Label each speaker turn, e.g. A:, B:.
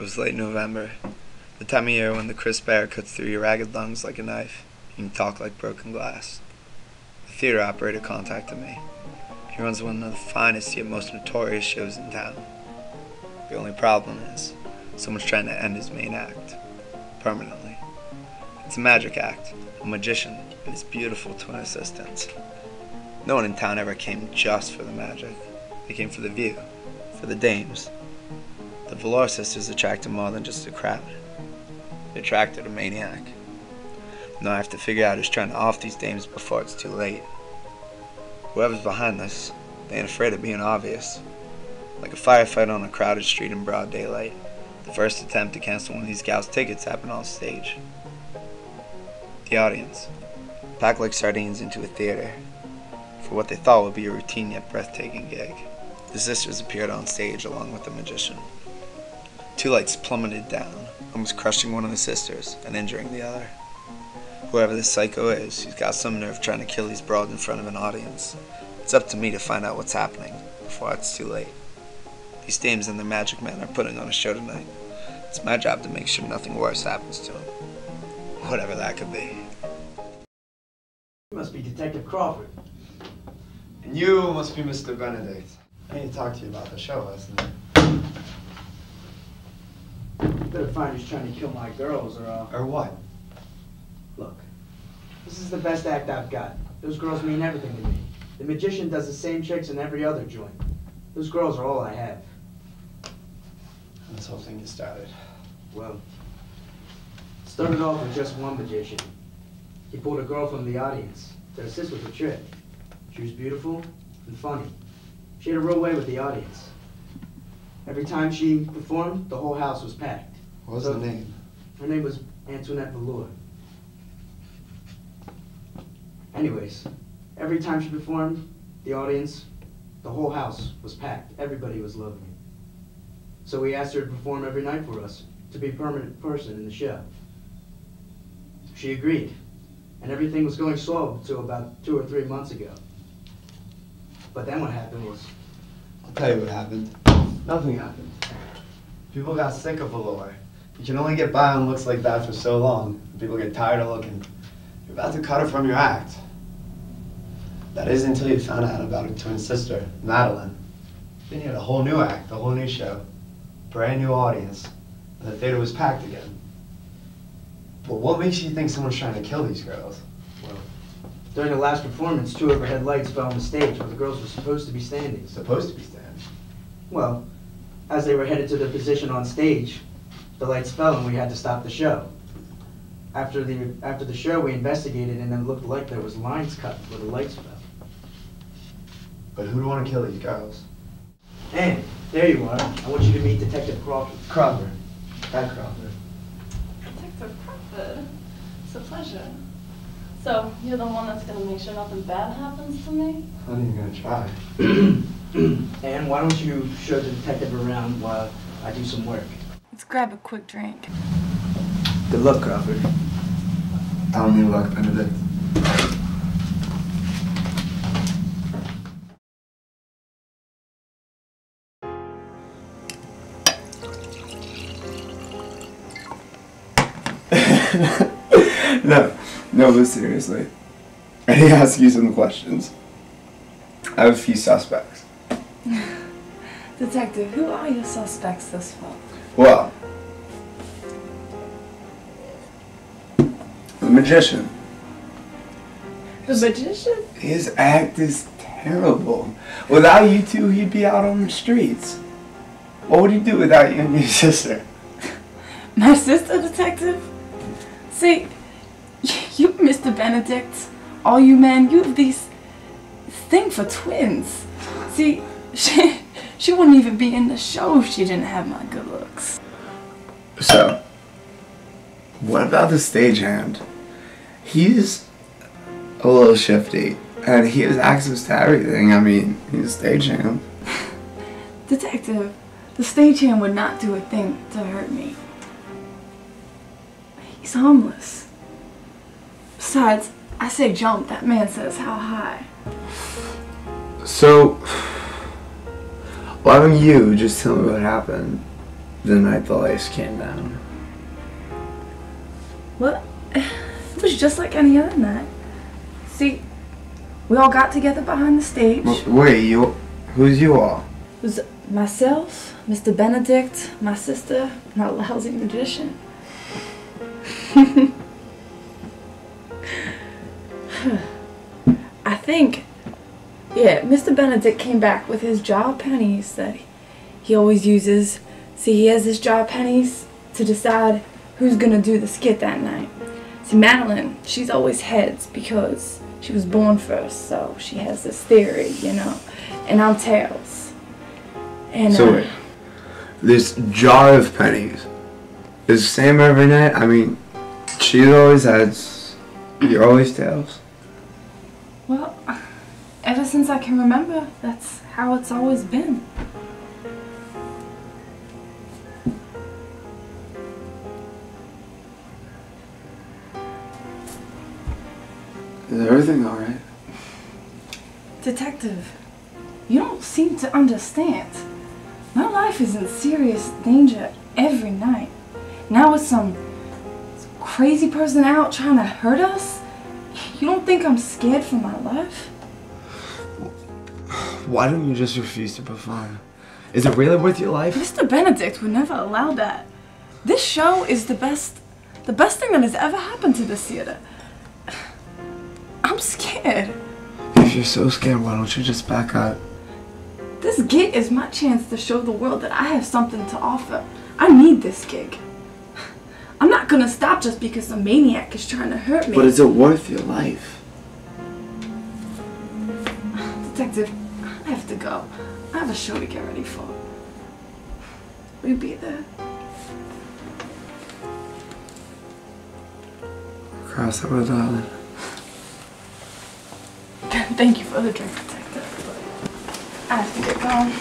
A: was late November, the time of year when the crisp air cuts through your ragged lungs like a knife, and you talk like broken glass. The theater operator contacted me. He runs one of the finest yet most notorious shows in town. The only problem is, someone's trying to end his main act, permanently. It's a magic act, a magician and his beautiful twin assistants. No one in town ever came just for the magic. They came for the view, for the dames. The Velour sisters attracted more than just a crowd. They attracted a maniac. Now I have to figure out who's trying to off these dames before it's too late. Whoever's behind this, they ain't afraid of being obvious. Like a firefight on a crowded street in broad daylight, the first attempt to cancel one of these gals' tickets happened on stage. The audience, packed like sardines into a theater, for what they thought would be a routine yet breathtaking gig. The sisters appeared on stage along with the magician. Two lights plummeted down, almost crushing one of the sisters and injuring the other. Whoever this psycho is, he's got some nerve trying to kill these broads in front of an audience. It's up to me to find out what's happening before it's too late. These dames and their magic men are putting on a show tonight. It's my job to make sure nothing worse happens to them. Whatever that could be.
B: You must be Detective Crawford.
C: And you must be Mr. Benedict. I need to talk to you about the show last night.
B: You better find who's trying to kill my girls
C: Or what?
B: Look, this is the best act I've got. Those girls mean everything to me. The magician does the same tricks in every other joint. Those girls are all I have.
C: And this whole thing gets started.
B: Well, it started off with just one magician. He pulled a girl from the audience to assist with the trick. She was beautiful and funny. She had a real way with the audience. Every time she performed, the whole house was packed.
C: What was her name?
B: Her name was Antoinette Velour. Anyways, every time she performed, the audience, the whole house was packed. Everybody was loving her. So we asked her to perform every night for us, to be a permanent person in the show. She agreed, and everything was going slow until about 2 or 3 months ago. But then what happened was...
C: I'll tell you what happened. Nothing happened. People got sick of Velour. You can only get by on looks like that for so long. People get tired of looking. You're about to cut her from your act. That is until you found out about her twin sister, Madeline. Then you had a whole new act, a whole new show, brand new audience, and the theater was packed again. But what makes you think someone's trying to kill these girls?
B: Well, during the last performance, 2 overhead lights fell on the stage where the girls were supposed to be standing.
C: Supposed to be standing.
B: Well, as they were headed to their position on stage, the lights fell and we had to stop the show. After the show, we investigated and it looked like there was lines cut where the lights fell.
C: But who'd want to kill these girls?
B: And there you are. I want you to meet Detective Crawford.
C: Crawford. That Crawford.
D: Detective Crawford. It's a pleasure. So, you're the one that's gonna make sure nothing bad happens to me?
C: I'm even gonna try.
B: And why don't you show the detective around while I do some work?
D: Let's grab a quick drink.
B: Good luck, Crawford.
C: I don't need luck, Benedict.
A: No, but seriously. I need to ask you some questions. I have a few suspects.
D: Detective, who are your suspects this far?
A: Well, the magician.
D: The magician?
A: His act is terrible. Without you two, he'd be out on the streets. What would he do without you and your sister?
D: My sister, Detective? See, you, Mr. Benedict, all you men, you have these thing for twins. See, she wouldn't even be in the show if she didn't have my good looks.
A: So, what about the stagehand? He's a little shifty, and he has access to everything. I mean, he's a stagehand.
D: Detective, the stagehand would not do a thing to hurt me. He's harmless. Besides, I say jump, that man says how high.
A: So, why don't you just tell me what happened?
C: the night the lights came down.
D: Well, it was just like any other night. See, we all got together behind the stage.
C: Wait, who's you all?
D: It was myself, Mr. Benedict, my sister, and our lousy magician. I think, yeah, Mr. Benedict came back with his jar of pennies that he always uses. See, he has this jar of pennies to decide who's gonna do the skit that night. See, Madeline, she's always heads because she was born first, so she has this theory, you know. And I'm tails. And
C: So wait, this jar of pennies is the same every night? I mean, she's always heads, you're always tails?
D: well, ever since I can remember, that's how it's always been.
C: Is everything alright?
D: Detective, you don't seem to understand. My life is in serious danger every night. Now with some crazy person out trying to hurt us? You don't think I'm scared for my life?
C: Why don't you just refuse to perform? Is it really worth your life?
D: Mr. Benedict would never allow that. This show is the best thing that has ever happened to this theater. I'm scared.
C: If you're so scared, why don't you just back up?
D: This gig is my chance to show the world that I have something to offer. I need this gig. I'm not gonna stop just because a maniac is trying to hurt me.
C: But is it worth your life?
D: Detective, I have to go. I have a show to get ready for. Will you be there?
C: Cross that way, darling.
D: Thank you for the drink, Detective. I have to get going.